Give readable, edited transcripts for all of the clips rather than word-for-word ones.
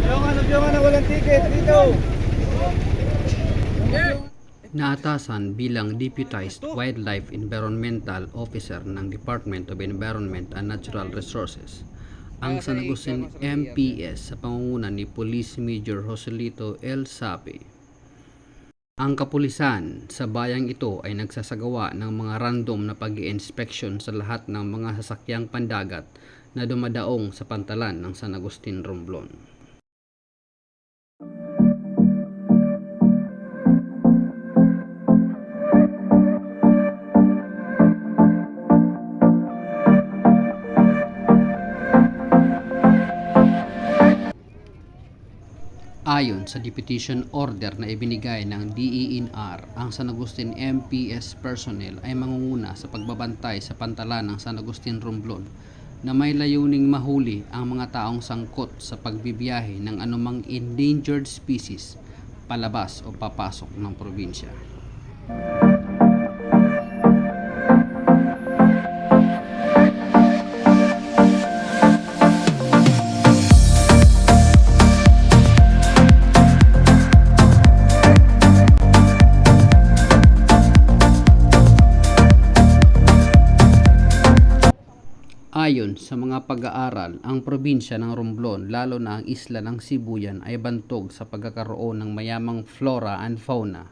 Yung na walang ticket dito. Naatasan bilang Deputized Wildlife Environmental Officer ng Department of Environment and Natural Resources ang San Agustin MPS sa pangunguna ni Police Major Joselito L. Sape. Ang kapulisan sa bayang ito ay nagsasagawa ng mga random na pag-i-inspection sa lahat ng mga sasakyang pandagat na dumadaong sa pantalan ng San Agustin Romblon. Ayon sa deputation order na ibinigay ng DENR, ang San Agustin MPS personnel ay mangunguna sa pagbabantay sa pantalan ng San Agustin Romblon na may layuning mahuli ang mga taong sangkot sa pagbibiyahe ng anumang endangered species palabas o papasok ng probinsya. Ayon sa mga pag-aaral, ang probinsya ng Romblon, lalo na ang isla ng Sibuyan, ay bantog sa pagkakaroon ng mayamang flora and fauna.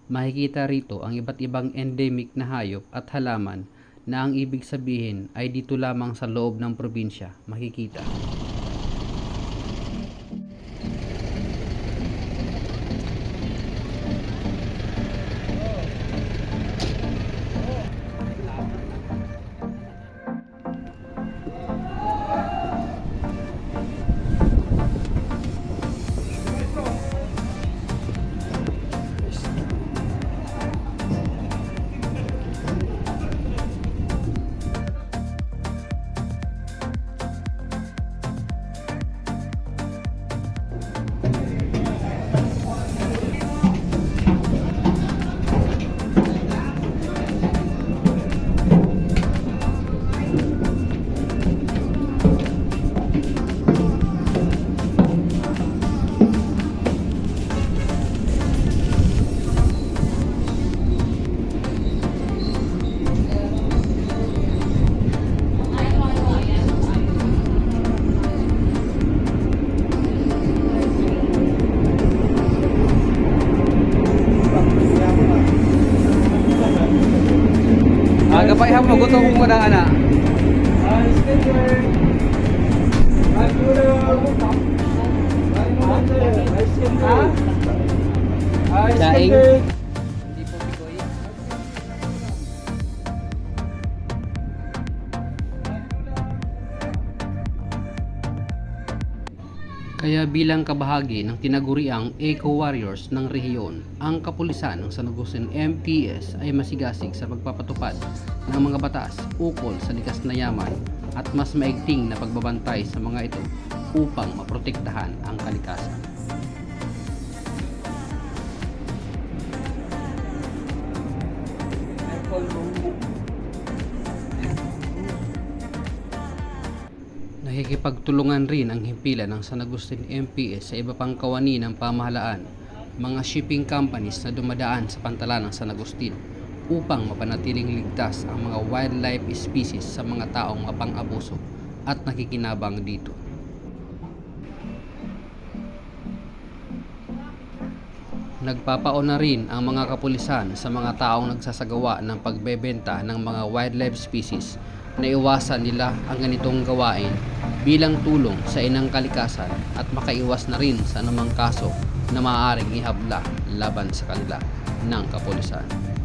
Makikita rito ang iba't ibang endemic na hayop at halaman na ang ibig sabihin ay dito lamang sa loob ng probinsya makikita. Agapay mo gusto kong muna ana. Daing. Hindi po bikoy. Kaya bilang kabahagi ng tinaguriang eco-warriors ng rehiyon, ang kapulisan ng San Agustin MPS ay masigasig sa pagpapatupad ng mga batas ukol sa likas na yaman at mas maigting na pagbabantay sa mga ito upang maprotektahan ang kalikasan. Nakikipagtulungan rin ang himpilan ng San Agustin MPS sa iba pang kawani ng pamahalaan, mga shipping companies na dumadaan sa pantalan ng San Agustin upang mapanatiling ligtas ang mga wildlife species sa mga taong mapang-abuso at nakikinabang dito. Nagpapauna rin ang mga kapulisan sa mga taong nagsasagawa ng pagbebenta ng mga wildlife species na iwasan nila ang ganitong gawain bilang tulong sa inang kalikasan at makaiwas na rin sa anumang kaso na maaaring ihabla laban sa kanila ng kapulisan.